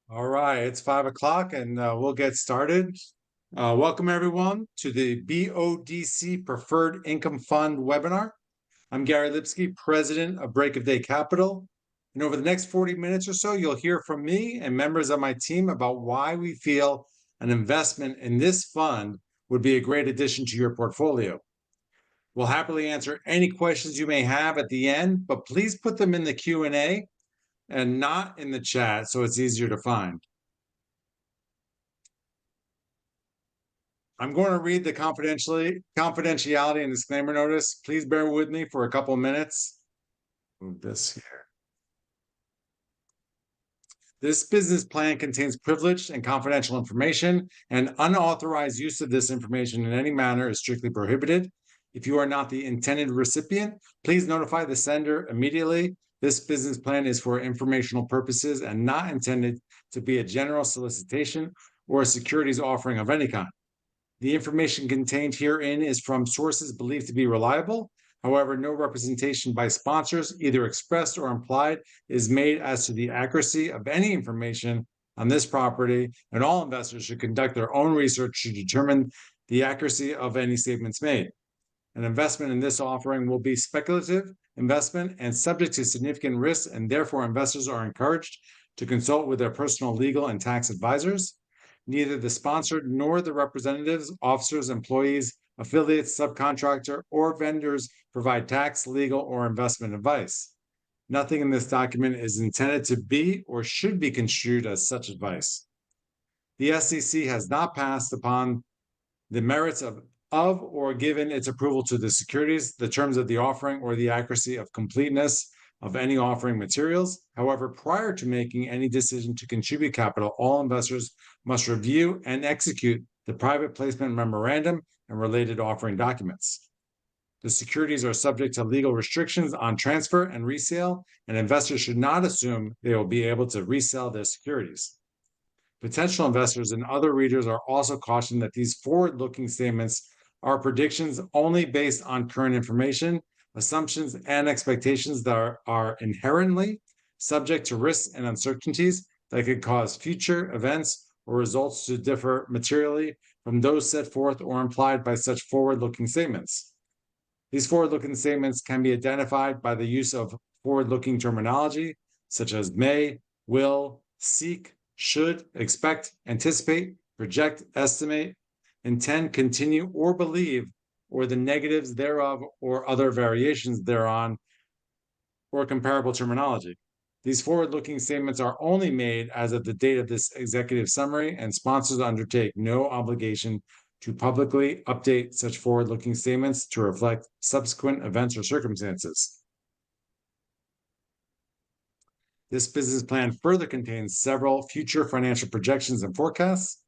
All right, it's 5 o'clock and we'll get started. Welcome everyone to the BODC Preferred Income Fund webinar. I'm Gary Lipsky, President of Break of Day Capital. And over the next 40 minutes or so, you'll hear from me and members of my team about why we feel an investment in this fund would be a great addition to your portfolio. We'll happily answer any questions you may have at the end, but please put them in the Q&A and not in the chat so it's easier to find. I'm going to read the confidentiality and disclaimer notice. Please bear with me for a couple of minutes. Move this here. This business plan contains privileged and confidential information, and unauthorized use of this information in any manner is strictly prohibited. If you are not the intended recipient, please notify the sender immediately. This business plan is for informational purposes and not intended to be a general solicitation or a securities offering of any kind. The information contained herein is from sources believed to be reliable. However, no representation by sponsors, either expressed or implied, is made as to the accuracy of any information on this property, and all investors should conduct their own research to determine the accuracy of any statements made. An investment in this offering will be speculative investment and subject to significant risks, and therefore investors are encouraged to consult with their personal legal and tax advisors. Neither the sponsor nor the representatives, officers, employees, affiliates, subcontractor, or vendors provide tax, legal, or investment advice. Nothing in this document is intended to be or should be construed as such advice. The SEC has not passed upon the merits of or given its approval to the securities, the terms of the offering, or the accuracy of completeness of any offering materials. However, prior to making any decision to contribute capital, all investors must review and execute the private placement memorandum and related offering documents. The securities are subject to legal restrictions on transfer and resale, and investors should not assume they will be able to resell their securities. Potential investors and other readers are also cautioned that these forward-looking statements are predictions only based on current information, assumptions, and expectations that are inherently subject to risks and uncertainties that could cause future events or results to differ materially from those set forth or implied by such forward-looking statements. These forward-looking statements can be identified by the use of forward-looking terminology such as may, will, seek, should, expect, anticipate, project, estimate, intend, continue, or believe, or the negatives thereof, or other variations thereon, or comparable terminology. These forward-looking statements are only made as of the date of this executive summary, and sponsors undertake no obligation to publicly update such forward-looking statements to reflect subsequent events or circumstances. This business plan further contains several future financial projections and forecasts.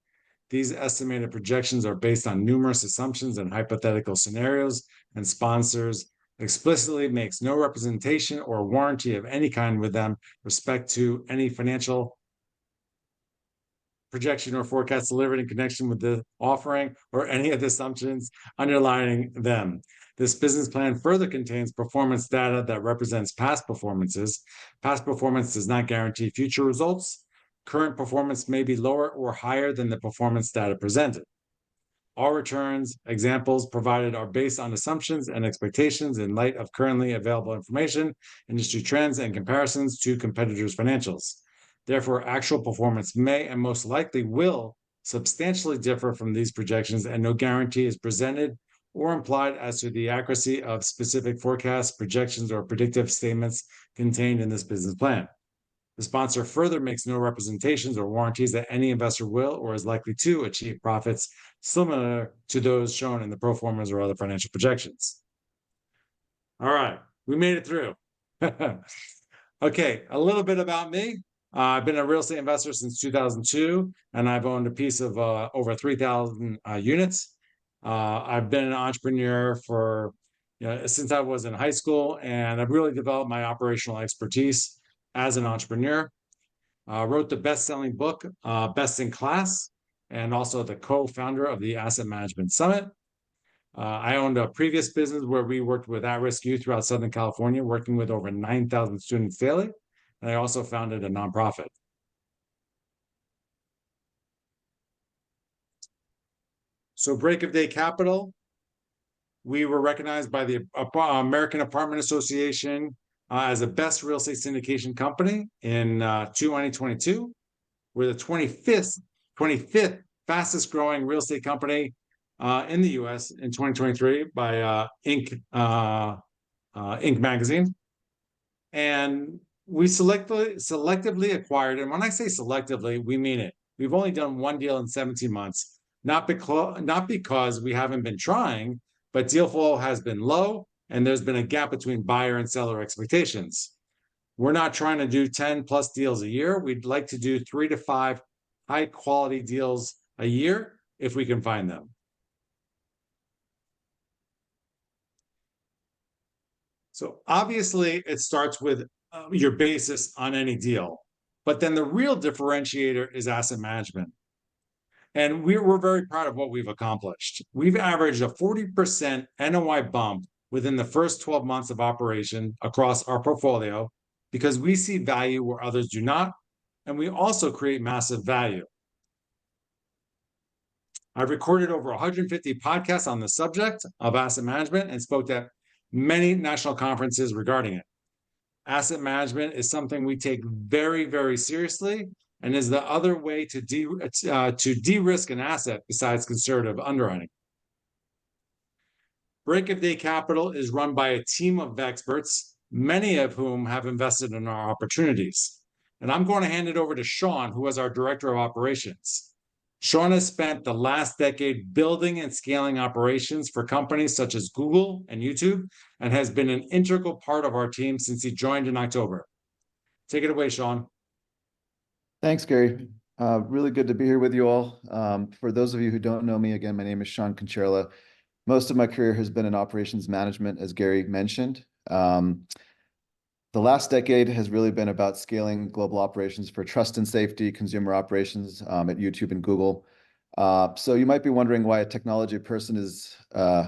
These estimated projections are based on numerous assumptions and hypothetical scenarios, and sponsors explicitly makes no representation or warranty of any kind with them respect to any financial projection or forecast delivered in connection with the offering or any of the assumptions underlying them. This business plan further contains performance data that represents past performances. Past performance does not guarantee future results. Current performance may be lower or higher than the performance data presented. All returns examples provided are based on assumptions and expectations in light of currently available information, industry trends, and comparisons to competitors' financials. Therefore, actual performance may and most likely will substantially differ from these projections, and no guarantee is presented or implied as to the accuracy of specific forecasts, projections, or predictive statements contained in this business plan. The sponsor further makes no representations or warranties that any investor will or is likely to achieve profits similar to those shown in the pro formas or other financial projections. All right, we made it through. Okay, a little bit about me. I've been a real estate investor since 2002, and I've owned a piece of over 3,000 units. I've been an entrepreneur for since I was in high school, and I've really developed my operational expertise as an entrepreneur. Wrote the best-selling book, Best in Class, and also the co-founder of the Asset Management Summit. I owned a previous business where we worked with at-risk youth throughout Southern California, working with over 9,000 students daily. And I also founded a nonprofit. So Break of Day Capital, we were recognized by the American Apartment Association as the best real estate syndication company in 2022. We're the 25th fastest growing real estate company in the US in 2023 by Inc. magazine. And we selectively acquired, and when I say selectively, we mean it. We've only done one deal in 17 months, not because we haven't been trying, but deal flow has been low, and there's been a gap between buyer and seller expectations. We're not trying to do 10 plus deals a year. We'd like to do 3 to 5 high quality deals a year if we can find them. So obviously it starts with your basis on any deal, but then the real differentiator is asset management. And we're very proud of what we've accomplished. We've averaged a 40% NOI bump within the first 12 months of operation across our portfolio because we see value where others do not, and we also create massive value. I've recorded over 150 podcasts on the subject of asset management and spoke at many national conferences regarding it. Asset management is something we take very, very seriously and is the other way to de-risk an asset besides conservative underwriting. Break of Day Capital is run by a team of experts, many of whom have invested in our opportunities. And I'm going to hand it over to Sean, who is our Director of Operations. Sean has spent the last decade building and scaling operations for companies such as Google and YouTube, and has been an integral part of our team since he joined in October. Take it away, Sean. Thanks, Gary. Really good to be here with you all. For those of you who don't know me, again, my name is Sean Concherla. Most of my career has been in operations management, as Gary mentioned. The last decade has really been about scaling global operations for trust and safety, consumer operations at YouTube and Google. So you might be wondering why a technology person is,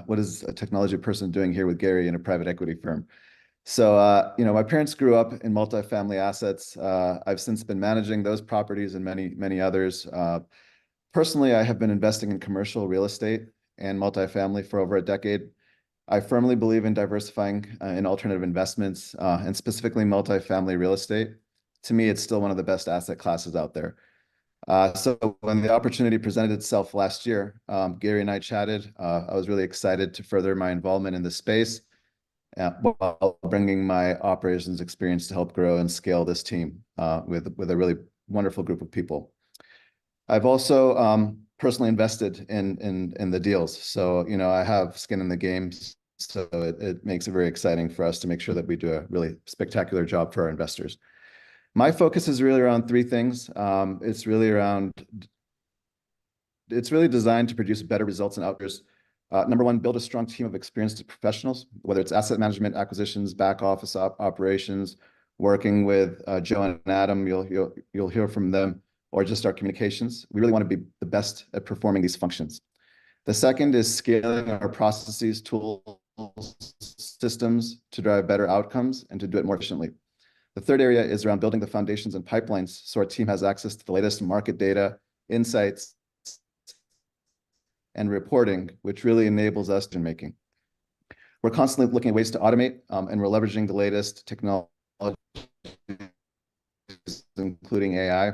what is a technology person doing here with Gary in a private equity firm? So, my parents grew up in multifamily assets. I've since been managing those properties and many, many others. Personally, I have been investing in commercial real estate and multifamily for over a decade. I firmly believe in diversifying in alternative investments and specifically multifamily real estate. To me, it's still one of the best asset classes out there. So when the opportunity presented itself last year, Gary and I chatted. I was really excited to further my involvement in the space while bringing my operations experience to help grow and scale this team with a really wonderful group of people. I've also personally invested in the deals. So, I have skin in the game. So it makes it very exciting for us to make sure that we do a really spectacular job for our investors. My focus is really around three things. It's really designed to produce better results and outcomes. Number one, build a strong team of experienced professionals, whether it's asset management, acquisitions, back office operations, working with Joe and Adam, you'll hear from them, or just our communications. We really want to be the best at performing these functions. The second is scaling our processes, tools, systems to drive better outcomes and to do it more efficiently. The third area is around building the foundations and pipelines so our team has access to the latest market data, insights, and reporting, which really enables us in making. We're constantly looking at ways to automate, and we're leveraging the latest technology, including AI.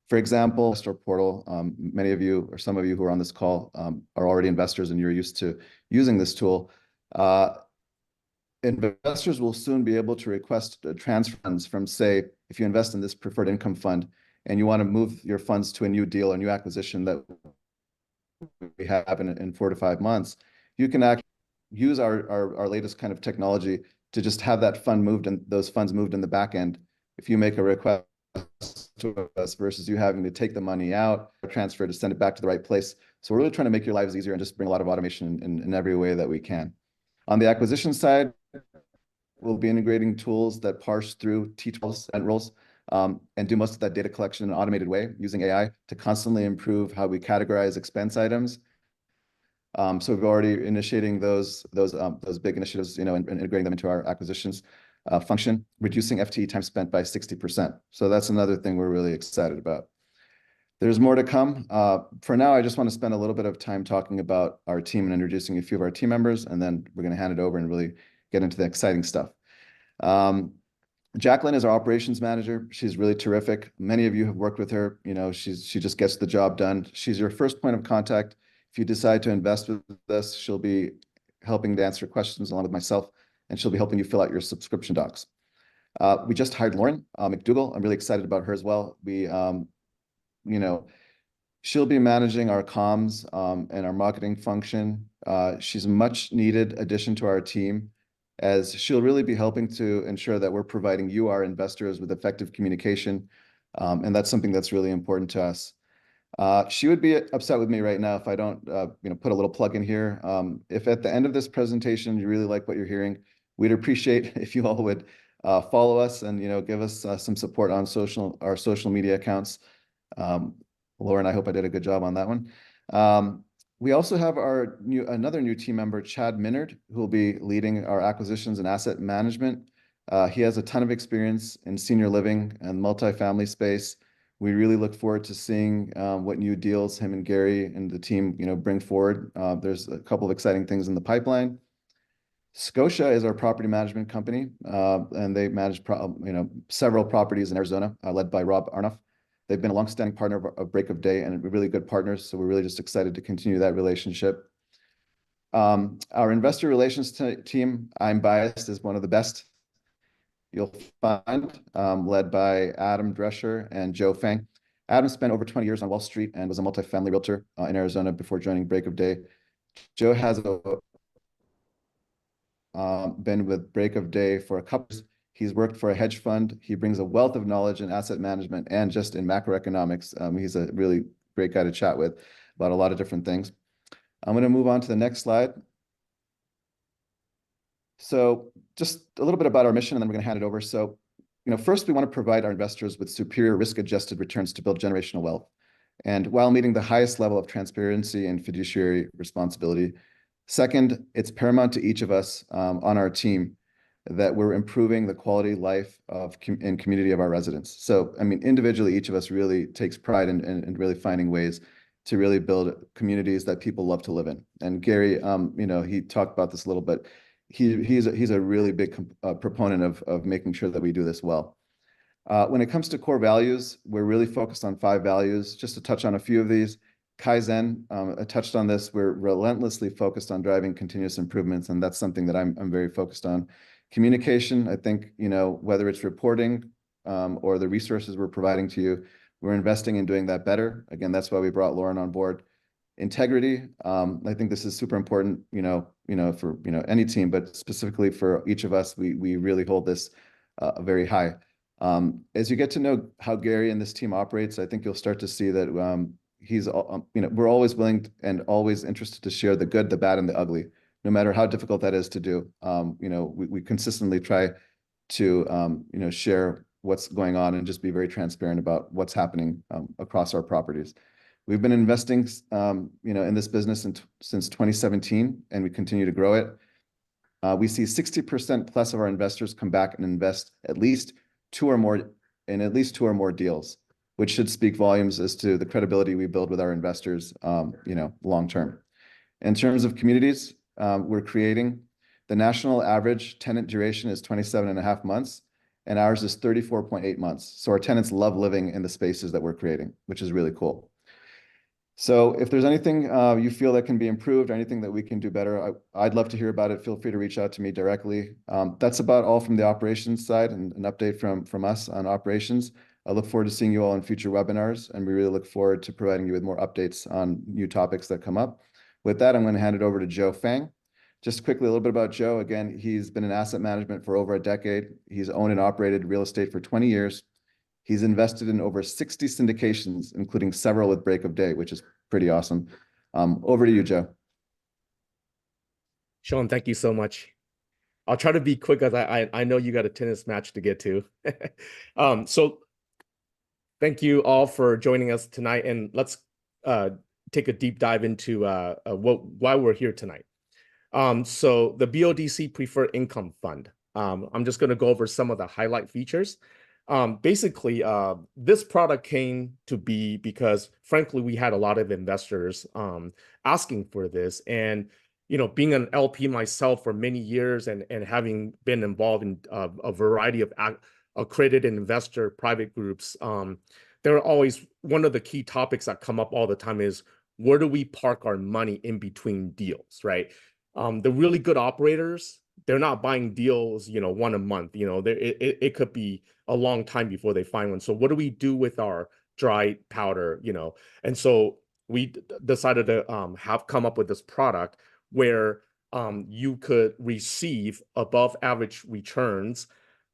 For example, investor portal, many of you or some of you who are on this call are already investors and you're used to using this tool. Investors will soon be able to request transfer funds from, say, if you invest in this preferred income fund and you want to move your funds to a new deal or new acquisition that we have in 4 to 5 months, you can actually use our latest kind of technology to just have that fund moved and those funds moved in the back end. If you make a request to us versus you having to take the money out or transfer to send it back to the right place. So we're really trying to make your lives easier and just bring a lot of automation in every way that we can. On the acquisition side, we'll be integrating tools that parse through T12 and roles and do most of that data collection in an automated way using AI to constantly improve how we categorize expense items. So we're already initiating those big initiatives, and integrating them into our acquisitions function, reducing FTE time spent by 60%. So that's another thing we're really excited about. There's more to come. For now, I just want to spend a little bit of time talking about our team and introducing a few of our team members, and then we're going to hand it over and really get into the exciting stuff. Jacqueline is our operations manager. She's really terrific. Many of you have worked with her. You know, she just gets the job done. She's your first point of contact. If you decide to invest with us, she'll be helping to answer questions along with myself, and she'll be helping you fill out your subscription docs. We just hired Lauren McDougall. I'm really excited about her as well. You know, she'll be managing our comms and our marketing function. She's a much needed addition to our team, as she'll really be helping to ensure that we're providing you, our investors, with effective communication. And that's something that's really important to us. She would be upset with me right now if I don't, put a little plug in here. If at the end of this presentation you really like what you're hearing, we'd appreciate if you all would follow us and give us some support on our social media accounts. Lauren, I hope I did a good job on that one. We also have another new team member, Chad Minard, who will be leading our acquisitions and asset management. He has a ton of experience in senior living and multifamily space. We really look forward to seeing what new deals him and Gary and the team bring forward. There's a couple of exciting things in the pipeline. Scotia is our property management company, and they manage several properties in Arizona, led by Rob Arnoff. They've been a longstanding partner of Break of Day and really good partners, so we're really just excited to continue that relationship. Our investor relations team, I'm biased, is one of the best you'll find, led by Adam Drescher and Joe Fang. Adam spent over 20 years on Wall Street and was a multifamily realtor in Arizona before joining Break of Day. Joe has been with Break of Day for a couple years. He's worked for a hedge fund. He brings a wealth of knowledge in asset management and just in macroeconomics. He's a really great guy to chat with about a lot of different things. I'm going to move on to the next slide. So just a little bit about our mission, and then we're going to hand it over. So, first, we want to provide our investors with superior risk-adjusted returns to build generational wealth, and while meeting the highest level of transparency and fiduciary responsibility. Second, it's paramount to each of us on our team that we're improving the quality of life and community of our residents. So, I mean, individually, each of us really takes pride in really finding ways to really build communities that people love to live in. And Gary, he talked about this a little bit. He's a really big proponent of making sure that we do this well. When it comes to core values, we're really focused on 5 values. Just to touch on a few of these, Kaizen, I touched on this. We're relentlessly focused on driving continuous improvements, and that's something that I'm very focused on. Communication, I think, whether it's reporting or the resources we're providing to you, we're investing in doing that better. Again, that's why we brought Lauren on board. Integrity, I think this is super important, for any team, but specifically for each of us, we really hold this very high. As you get to know how Gary and this team operates, I think you'll start to see that we're always willing and always interested to share the good, the bad, and the ugly, no matter how difficult that is to do. We consistently try to share what's going on and just be very transparent about what's happening across our properties. We've been investing in this business since 2017, and we continue to grow it. We see 60% plus of our investors come back and invest at least 2 or more deals, which should speak volumes as to the credibility we build with our investors, long term. In terms of communities we're creating, the national average tenant duration is 27.5 months, and ours is 34.8 months. So our tenants love living in the spaces that we're creating, which is really cool. So if there's anything you feel that can be improved or anything that we can do better, I'd love to hear about it. Feel free to reach out to me directly. That's about all from the operations side and an update from us on operations. I look forward to seeing you all in future webinars, and we really look forward to providing you with more updates on new topics that come up. With that, I'm going to hand it over to Joe Fang. Just quickly, a little bit about Joe. Again, he's been in asset management for over a decade. He's owned and operated real estate for 20 years. He's invested in over 60 syndications, including several with Break of Day, which is pretty awesome. Over to you, Joe. Sean, thank you so much. I'll try to be quick, as I know you got a tennis match to get to. So thank you all for joining us tonight, and let's take a deep dive into why we're here tonight. So the BODC Preferred Income Fund. I'm just going to go over some of the highlight features. Basically, this product came to be because, frankly, we had a lot of investors asking for this. And, being an LP myself for many years and having been involved in a variety of accredited investor private groups, there are always one of the key topics that come up all the time is, where do we park our money in between deals, right? The really good operators, they're not buying deals, one a month. It could be a long time before they find one. So what do we do with our dry powder? And so we decided to have come up with this product where you could receive above average returns,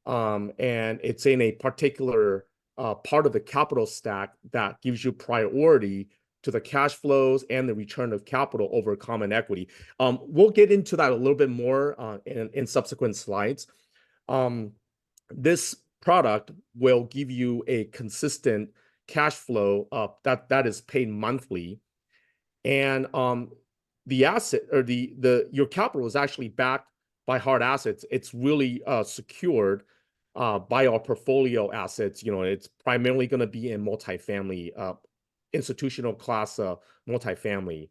and it's in a particular part of the capital stack that gives you priority to the cash flows and the return of capital over common equity. We'll get into that a little bit more in subsequent slides. This product will give you a consistent cash flow that is paid monthly, and the asset or your capital is actually backed by hard assets. It's really secured by our portfolio assets. It's primarily going to be in multifamily, institutional class multifamily.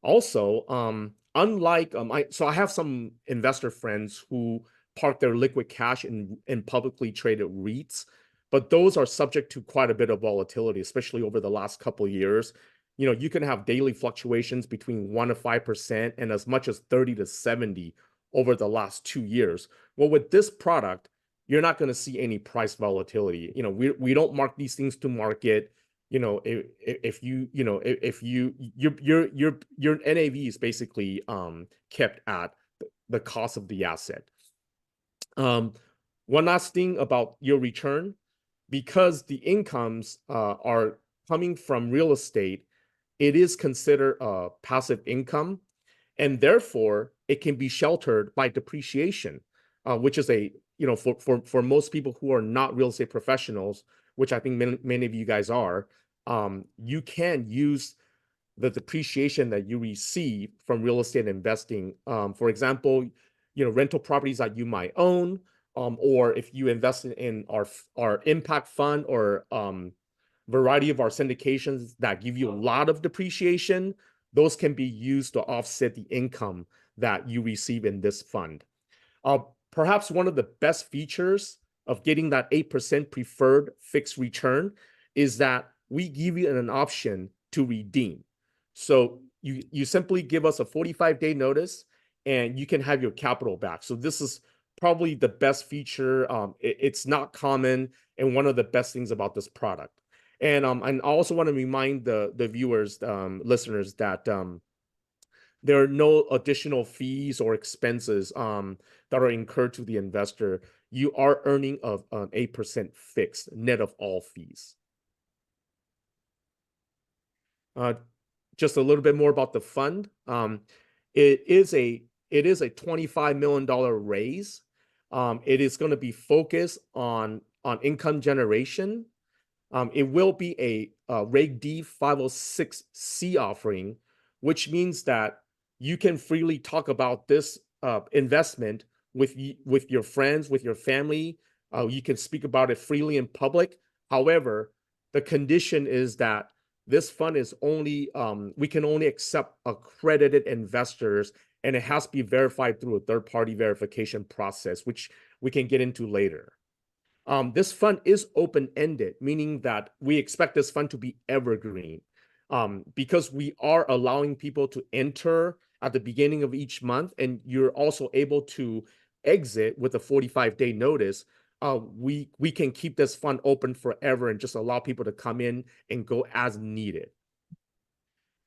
Also, unlike I have some investor friends who park their liquid cash in publicly traded REITs, but those are subject to quite a bit of volatility, especially over the last couple of years. You can have daily fluctuations between 1 to 5% and as much as 30 to 70 over the last 2 years. Well, with this product, you're not going to see any price volatility. We don't mark these things to market. If your NAV is basically kept at the cost of the asset. One last thing about your return, because the incomes are coming from real estate, it is considered a passive income, and therefore it can be sheltered by depreciation, which is for most people who are not real estate professionals, which I think many of you guys are. You can use the depreciation that you receive from real estate investing. For example, rental properties that you might own, or if you invest in our impact fund or variety of our syndications that give you a lot of depreciation, those can be used to offset the income that you receive in this fund. Perhaps one of the best features of getting that 8% preferred fixed return is that we give you an option to redeem. So you simply give us a 45-day notice and you can have your capital back. So this is probably the best feature. It's not common and one of the best things about this product. And I also want to remind the viewers, listeners, that there are no additional fees or expenses that are incurred to the investor. You are earning an 8% fixed net of all fees. Just a little bit more about the fund. It is a $25 million raise. It is going to be focused on income generation. It will be a Reg D 506C offering, which means that you can freely talk about this investment with your friends, with your family. You can speak about it freely in public. However, the condition is that this fund is only, we can only accept accredited investors, and it has to be verified through a third-party verification process, which we can get into later. This fund is open-ended, meaning that we expect this fund to be evergreen, because we are allowing people to enter at the beginning of each month, and you're also able to exit with a 45-day notice. We can keep this fund open forever and just allow people to come in and go as needed.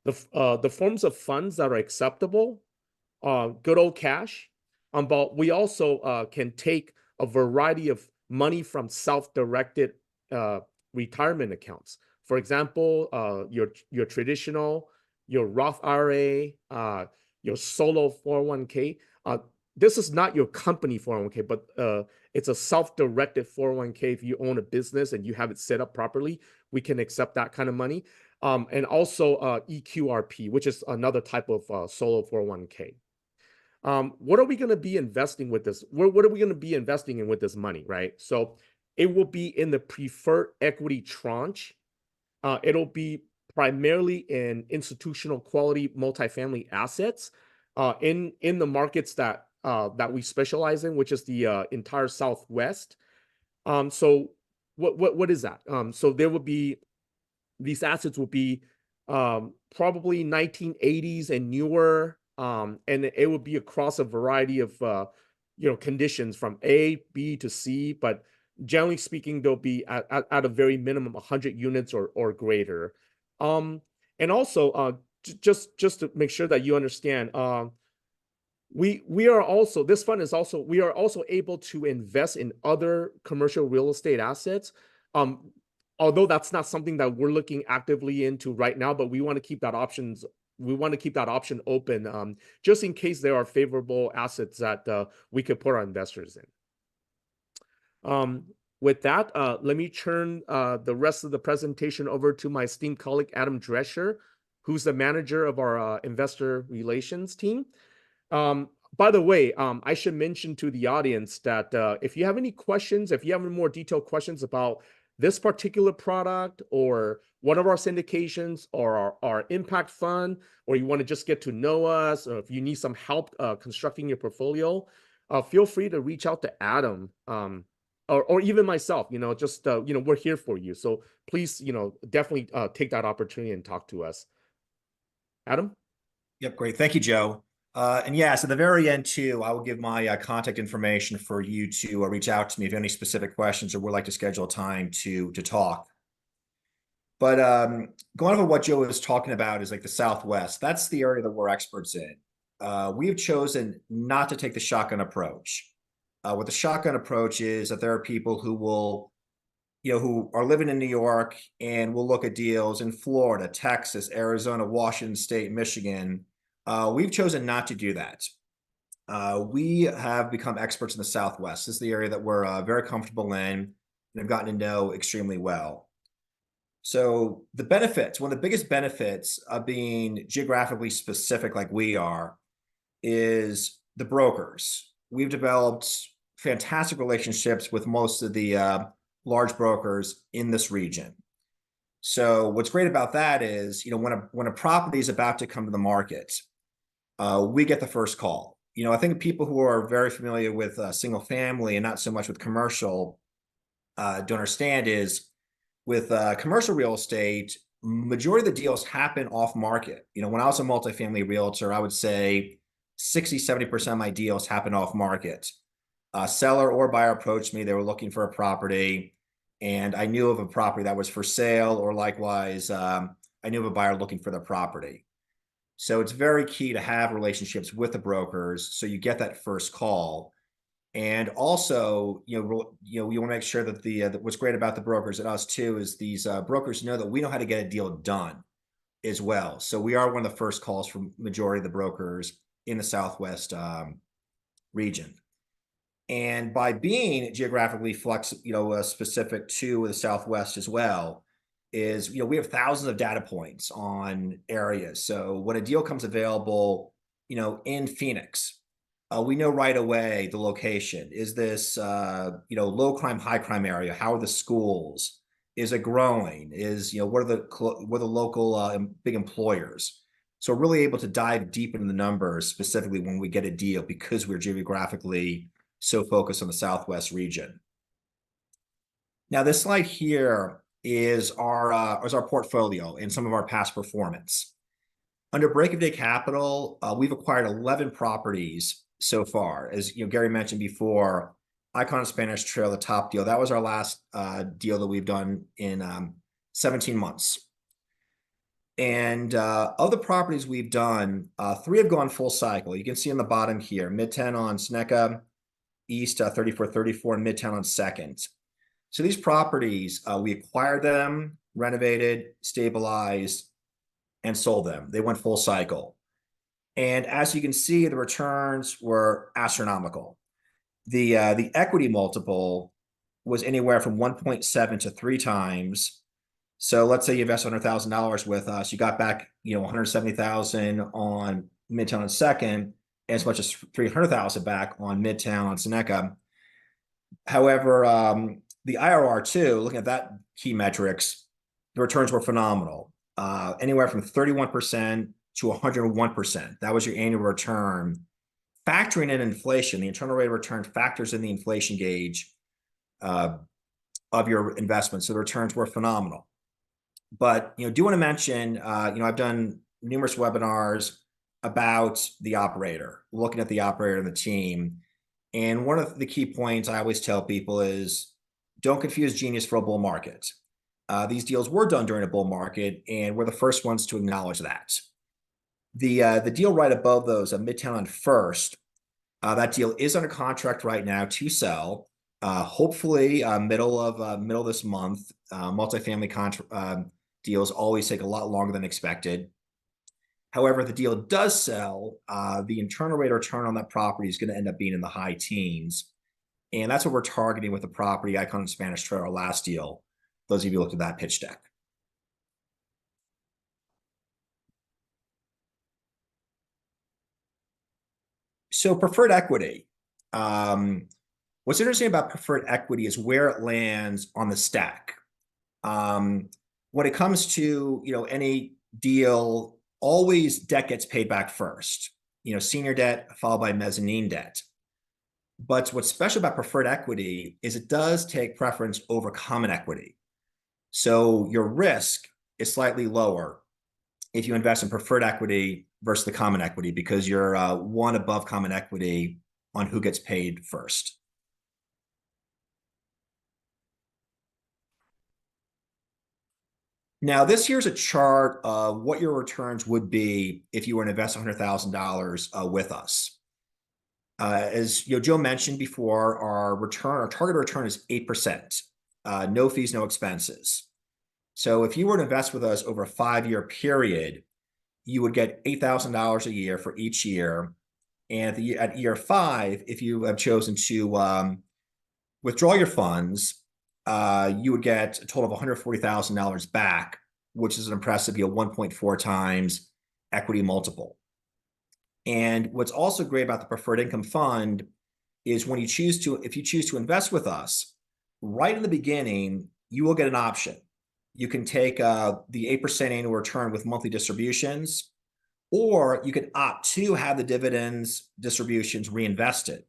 The forms of funds that are acceptable, good old cash, but we also can take a variety of money from self-directed retirement accounts. For example, your traditional, your Roth IRA, your solo 401k. This is not your company 401k, but it's a self-directed 401k. If you own a business and you have it set up properly, we can accept that kind of money. And also EQRP, which is another type of solo 401k. What are we going to be investing with this? What are we going to be investing in with this money, right? So it will be in the preferred equity tranche. It'll be primarily in institutional quality multifamily assets in the markets that we specialize in, which is the entire Southwest. So what is that? So there would be, these assets will be probably 1980s and newer, and it would be across a variety of conditions from A, B to C, but generally speaking, they'll be at a very minimum 100 units or greater. And also, just to make sure that you understand, we are also, this fund is also, we are also able to invest in other commercial real estate assets. Although that's not something that we're looking actively into right now, but we want to keep that option open, just in case there are favorable assets that we could put our investors in. With that, let me turn the rest of the presentation over to my esteemed colleague, Adam Drescher, who's the manager of our investor relations team. By the way, I should mention to the audience that if you have any questions, if you have any more detailed questions about this particular product or one of our syndications or our impact fund, or you want to just get to know us, or if you need some help constructing your portfolio, feel free to reach out to Adam or even myself. Just we're here for you. So please, definitely take that opportunity and talk to us. Adam? Yep, great. Thank you, Joe. And yes, at the very end too, I will give my contact information for you to reach out to me if you have any specific questions or would like to schedule a time to talk. But going over what Joe was talking about is like the Southwest. That's the area that we're experts in. We've chosen not to take the shotgun approach. What the shotgun approach is that there are people who will, who are living in New York and will look at deals in Florida, Texas, Arizona, Washington State, Michigan. We've chosen not to do that. We have become experts in the Southwest. This is the area that we're very comfortable in and have gotten to know extremely well. So the benefits, one of the biggest benefits of being geographically specific like we are, is the brokers. We've developed fantastic relationships with most of the large brokers in this region. So what's great about that is, when a property is about to come to the market, we get the first call. I think people who are very familiar with single family and not so much with commercial don't understand is with commercial real estate, majority of the deals happen off market. When I was a multifamily realtor, I would say 60–70% of my deals happen off market. Seller or buyer approached me. They were looking for a property, and I knew of a property that was for sale, or likewise, I knew of a buyer looking for the property. So it's very key to have relationships with the brokers so you get that first call. And also, you want to make sure that what's great about the brokers and us too is these brokers know that we know how to get a deal done as well. So we are one of the first calls from majority of the brokers in the Southwest region. And by being geographically specific to the Southwest as well, is we have thousands of data points on areas. So when a deal comes available, in Phoenix, we know right away the location. Is this low crime, high crime area? How are the schools? Is it growing? What are the local big employers? So we're really able to dive deep into the numbers specifically when we get a deal because we're geographically so focused on the Southwest region. Now this slide here is our portfolio and some of our past performance. Under Break of Day Capital, we've acquired 11 properties so far. As Gary mentioned before, Icon Spanish Trail, the top deal, that was our last deal that we've done in 17 months. And of the properties we've done, 3 have gone full cycle. You can see on the bottom here, Midtown on Seneca, East 3434, and Midtown on 2nd. So these properties, we acquired them, renovated, stabilized, and sold them. They went full cycle. And as you can see, the returns were astronomical. The equity multiple was anywhere from 1.7 to 3 times. So let's say you invest $100,000 with us, you got back, $170,000 on Midtown on 2nd, and as much as $300,000 back on Midtown on Seneca. However, the IRR too, looking at that key metrics, the returns were phenomenal. Anywhere from 31% to 101%. That was your annual return. Factoring in inflation, the internal rate of return factors in the inflation gauge of your investment. So the returns were phenomenal. But, do want to mention, I've done numerous webinars about the operator, looking at the operator and the team. And one of the key points I always tell people is don't confuse genius for a bull market. These deals were done during a bull market, and we're the first ones to acknowledge that. The deal right above those, Midtown on First, that deal is under contract right now to sell. Hopefully, middle of this month. Multifamily deals always take a lot longer than expected. However, the deal does sell. The internal rate of return on that property is going to end up being in the high teens. And that's what we're targeting with the property Icon and Spanish Trail, our last deal. Those of you who looked at that pitch deck. So preferred equity. What's interesting about preferred equity is where it lands on the stack. When it comes to any deal, always debt gets paid back first. Senior debt followed by mezzanine debt. But what's special about preferred equity is it does take preference over common equity. So your risk is slightly lower if you invest in preferred equity versus the common equity, because you're one above common equity on who gets paid first. Now, this here's a chart of what your returns would be if you were to invest $100,000 with us. As Joe mentioned before, our target return is 8%. No fees, no expenses. So if you were to invest with us over a 5-year period, you would get $8,000 a year for each year. And at year 5, if you have chosen to withdraw your funds, you would get a total of $140,000 back, which is an impressive 1.4 times equity multiple. And what's also great about the Preferred Income Fund is if you choose to invest with us, right in the beginning, you will get an option. You can take the 8% annual return with monthly distributions, or you can opt to have the dividends distributions reinvested.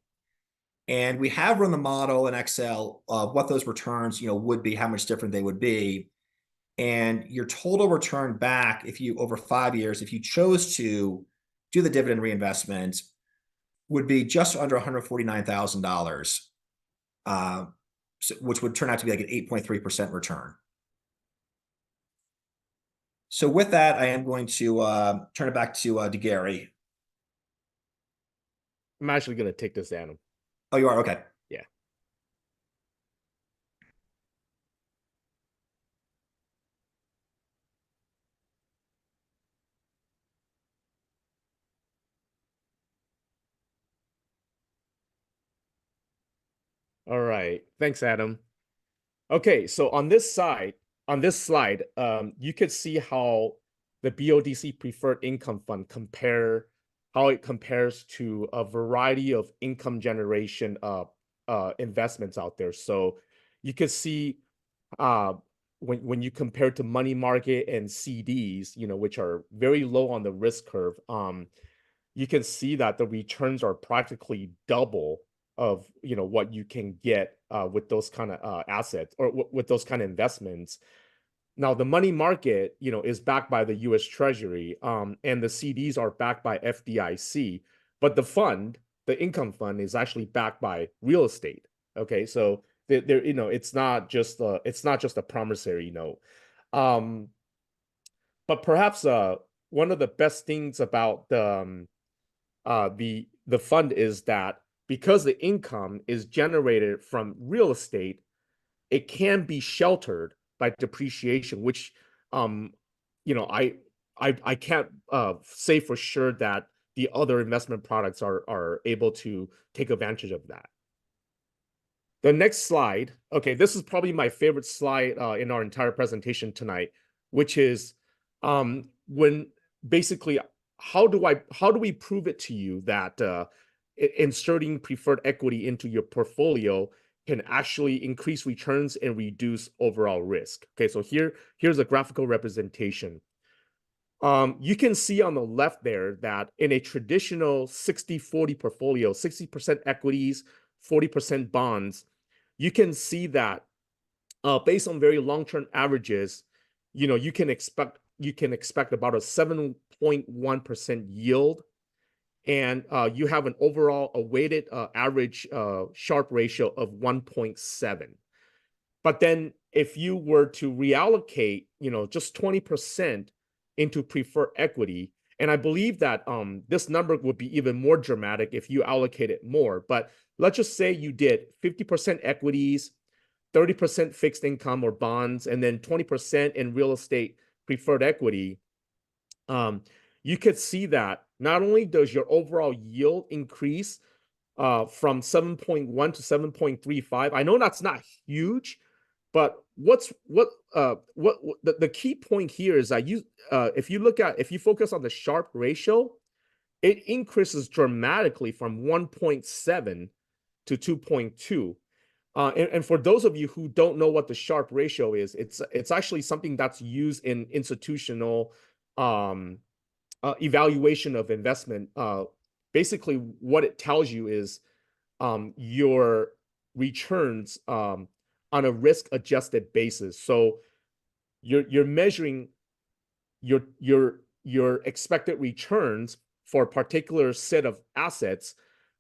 And we have run the model in Excel of what those returns would be, how much different they would be. And your total return back, over 5 years, if you chose to do the dividend reinvestment, would be just under $149,000, which would turn out to be like an 8.3% return. So with that, I am going to turn it back to Gary. I'm actually going to take this, Adam. Oh, you are? Okay. Yeah. All right. Thanks, Adam. Okay, so on this slide, you could see how the BODC Preferred Income Fund compares to a variety of income generation investments out there. So you could see when you compare to money market and CDs, which are very low on the risk curve, you can see that the returns are practically double of what you can get with those kind of assets or with those kind of investments. Now, the money market, is backed by the U.S. Treasury, and the CDs are backed by FDIC, but the income fund, is actually backed by real estate. Okay, so it's not just a promissory note. But perhaps one of the best things about the fund is that because the income is generated from real estate, it can be sheltered by depreciation, which I can't say for sure that the other investment products are able to take advantage of that. The next slide, okay, this is probably my favorite slide in our entire presentation tonight, which is when basically how do we prove it to you that inserting preferred equity into your portfolio can actually increase returns and reduce overall risk. Okay, so here's a graphical representation. You can see on the left there that in a traditional 60-40 portfolio, 60% equities, 40% bonds, you can see that based on very long-term averages, you can expect about a 7.1% yield, and you have an overall weighted average Sharpe ratio of 1.7. But then if you were to reallocate, just 20% into preferred equity, and I believe that this number would be even more dramatic if you allocated more. But let's just say you did 50% equities, 30% fixed income or bonds, and then 20% in real estate preferred equity. You could see that not only does your overall yield increase from 7.1 to 7.35. I know that's not huge, but the key point here is that if you focus on the Sharpe ratio, it increases dramatically from 1.7 to 2.2. And for those of you who don't know what the Sharpe ratio is, it's actually something that's used in institutional evaluation of investment. Basically, what it tells you is your returns on a risk-adjusted basis. So you're measuring your expected returns for a particular set of assets,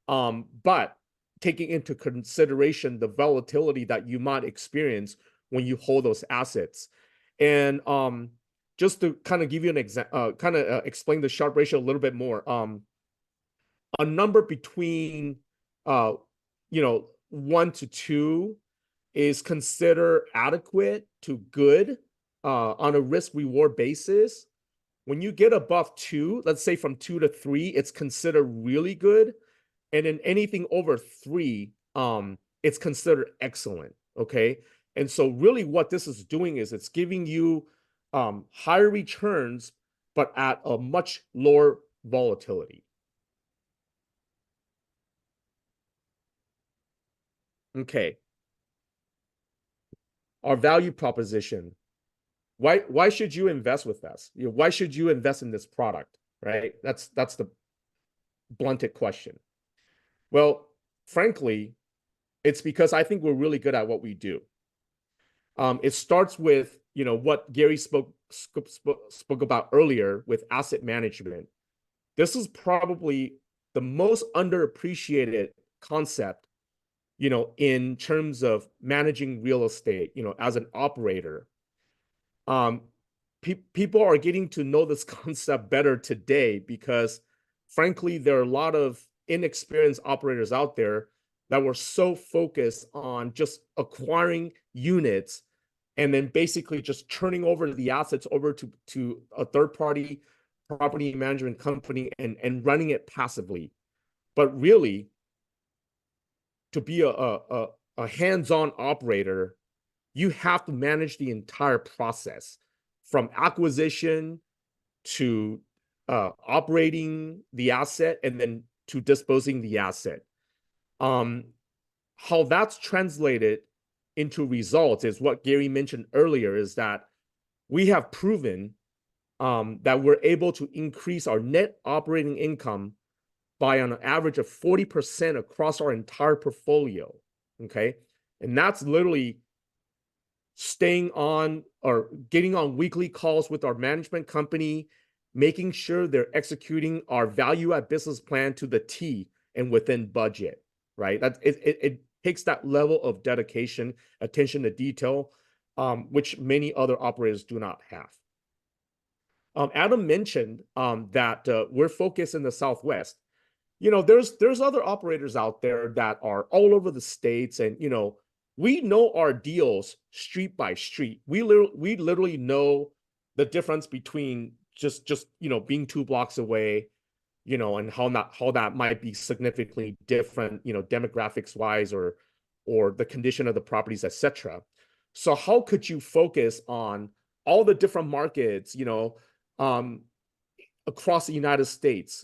but taking into consideration the volatility that you might experience when you hold those assets. And just to kind of give you an example, explain the Sharpe ratio a little bit more. A number between 1 to 2 is considered adequate to good on a risk-reward basis. When you get above 2, let's say from 2 to 3, it's considered really good. And then anything over 3, it's considered excellent, okay? And so really what this is doing is it's giving you higher returns, but at a much lower volatility. Okay. Our value proposition. Why should you invest with us? Why should you invest in this product, right? That's the blunted question. Well, frankly, it's because I think we're really good at what we do. It starts with, what Gary spoke about earlier with asset management. This is probably the most underappreciated concept, in terms of managing real estate, as an operator. People are getting to know this concept better today because, frankly, there are a lot of inexperienced operators out there that were so focused on just acquiring units and then basically just turning over the assets over to a third-party property management company and running it passively. But really, to be a hands-on operator, you have to manage the entire process from acquisition to operating the asset and then to disposing the asset. How that's translated into results is what Gary mentioned earlier, is that we have proven that we're able to increase our net operating income by an average of 40% across our entire portfolio, okay? And that's literally staying on or getting on weekly calls with our management company, making sure they're executing our value add business plan to the T and within budget, right? It takes that level of dedication, attention to detail, which many other operators do not have. Adam mentioned that we're focused in the Southwest. There's other operators out there that are all over the states, and we know our deals street by street. We literally know the difference between just being 2 blocks away, and how that might be significantly different, demographics wise or the condition of the properties, etc. So how could you focus on all the different markets, across the United States?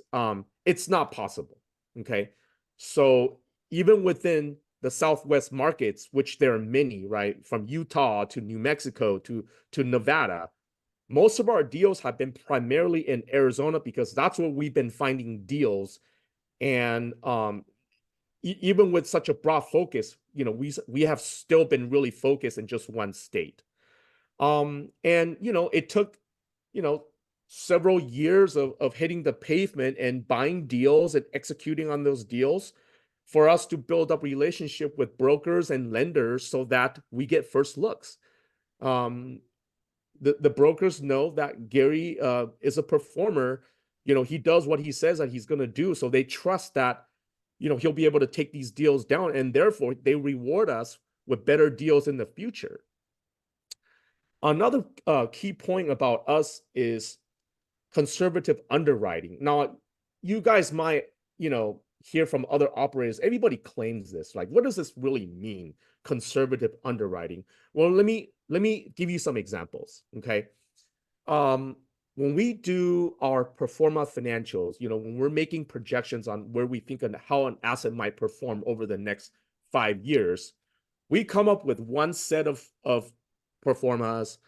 It's not possible. Okay. So even within the Southwest markets, which there are many, right, from Utah to New Mexico to Nevada, most of our deals have been primarily in Arizona because that's where we've been finding deals. And even with such a broad focus, we have still been really focused in just one state. And it took several years of hitting the pavement and buying deals and executing on those deals for us to build up relationship with brokers and lenders so that we get first looks. The brokers know that Gary is a performer. He does what he says that he's going to do. So they trust that, he'll be able to take these deals down, and therefore they reward us with better deals in the future. Another key point about us is conservative underwriting. Now, you guys might, hear from other operators, everybody claims this. Like, what does this really mean? Conservative underwriting. Well, let me give you some examples. Okay. When we do our pro forma financials, when we're making projections on where we think and how an asset might perform over the next 5 years, we come up with one set of pro formas,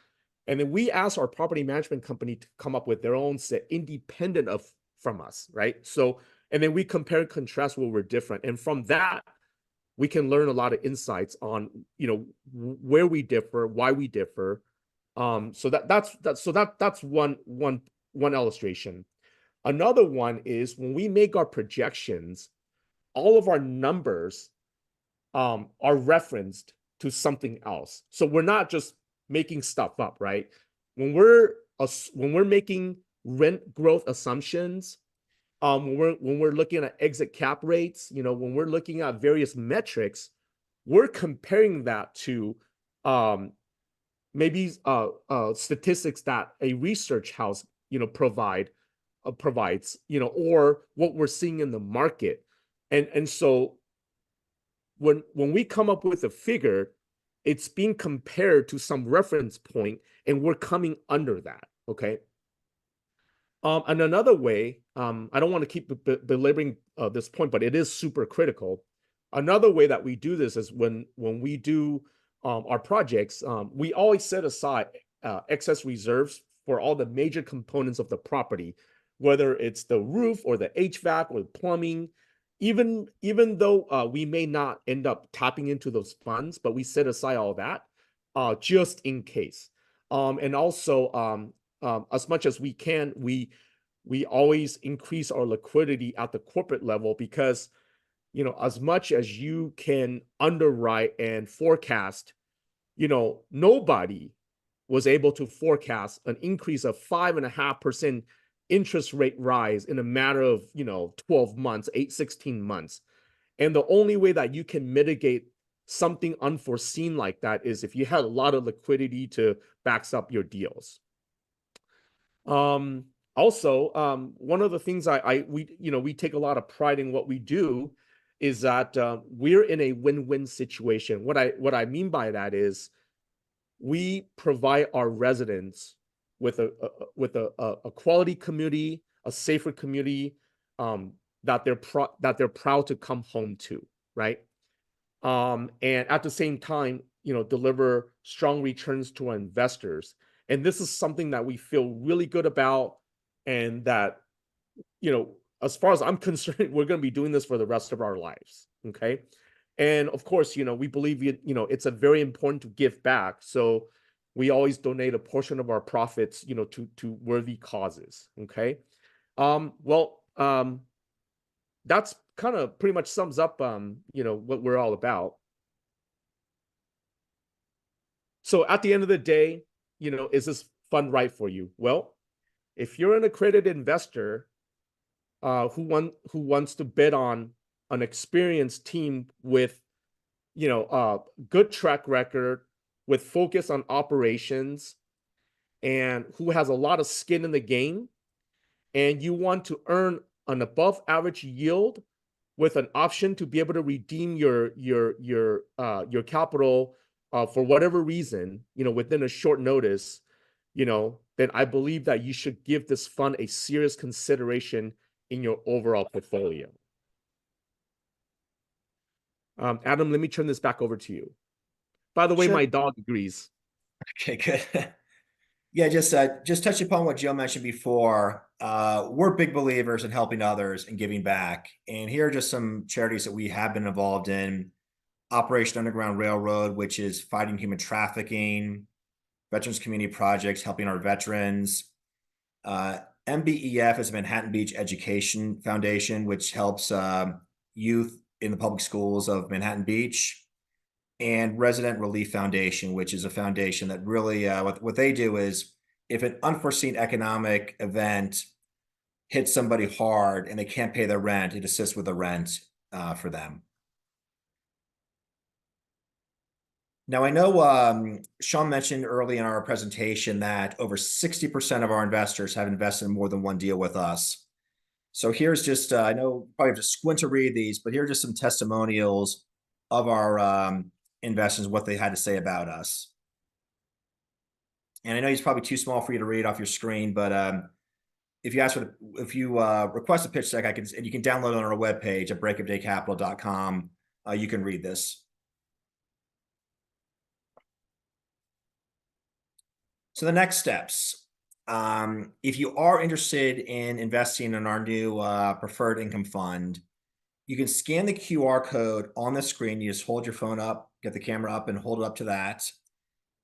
and then we ask our property management company to come up with their own set independent from us, right? So, and then we compare and contrast where we're different. And from that, we can learn a lot of insights on, where we differ, why we differ. So that's one illustration. Another one is when we make our projections, all of our numbers are referenced to something else. So we're not just making stuff up, right? When we're making rent growth assumptions, when we're looking at exit cap rates, when we're looking at various metrics, we're comparing that to maybe statistics that a research house provides, or what we're seeing in the market. And so when we come up with a figure, it's being compared to some reference point, and we're coming under that. Okay. And another way, I don't want to keep belaboring this point, but it is super critical. Another way that we do this is when we do our projects, we always set aside excess reserves for all the major components of the property, whether it's the roof or the HVAC or the plumbing. Even though we may not end up tapping into those funds, but we set aside all that just in case. And also, as much as we can, we always increase our liquidity at the corporate level because, as much as you can underwrite and forecast, nobody was able to forecast an increase of 5.5% interest rate rise in a matter of 12 months, 16 months. And the only way that you can mitigate something unforeseen like that is if you had a lot of liquidity to backs up your deals. Also, one of the things we take a lot of pride in what we do is that we're in a win-win situation. What I mean by that is we provide our residents with a quality community, a safer community that they're proud to come home to, right? And at the same time, deliver strong returns to our investors. And this is something that we feel really good about, and that, as far as I'm concerned, we're going to be doing this for the rest of our lives. Okay. And of course, we believe it's a very important to give back. So we always donate a portion of our profits, to worthy causes. Okay. That's kind of pretty much sums up, what we're all about. So at the end of the day, is this fund right for you? Well, if you're an accredited investor who wants to bet on an experienced team with, a good track record, with focus on operations, and who has a lot of skin in the game, and you want to earn an above average yield with an option to be able to redeem your capital for whatever reason, within a short notice, then I believe that you should give this fund a serious consideration in your overall portfolio. Adam, let me turn this back over to you. By the way, Sure. my dog agrees. Okay, good. Yeah, just touch upon what Joe mentioned before. We're big believers in helping others and giving back. And here are just some charities that we have been involved in. Operation Underground Railroad, which is fighting human trafficking, Veterans Community Projects, helping our veterans. MBEF is Manhattan Beach Education Foundation, which helps youth in the public schools of Manhattan Beach. And Resident Relief Foundation, which is a foundation that really, what they do is if an unforeseen economic event hits somebody hard and they can't pay their rent, it assists with the rent for them. Now, I know Sean mentioned early in our presentation that over 60% of our investors have invested in more than one deal with us. So here's just, I know probably have to squint to read these, but here are just some testimonials of our investors, what they had to say about us. And I know it's probably too small for you to read off your screen, but if you request a pitch deck, and you can download it on our webpage at breakofdaycapital.com. You can read this. So the next steps, if you are interested in investing in our new preferred income fund, you can scan the QR code on the screen. You just hold your phone up, get the camera up and hold it up to that.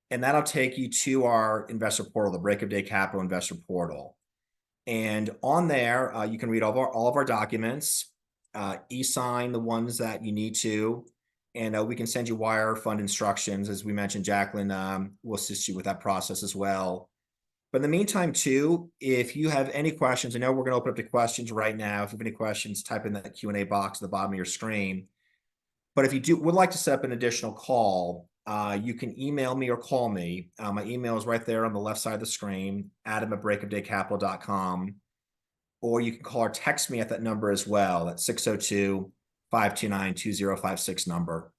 And that'll take you to our investor portal, the Break of Day Capital investor portal. And on there, you can read all of our documents, e-sign the ones that you need to, and we can send you wire fund instructions. As we mentioned, Jacqueline will assist you with that process as well. But in the meantime, too, if you have any questions, I know we're going to open up to questions right now. If you have any questions, type in that Q&A box at the bottom of your screen. But if you would like to set up an additional call, you can email me or call me. My email is right there on the left side of the screen, adam@breakofdaycapital.com. Or you can call or text me at that number as well, at 602-529-2056 number.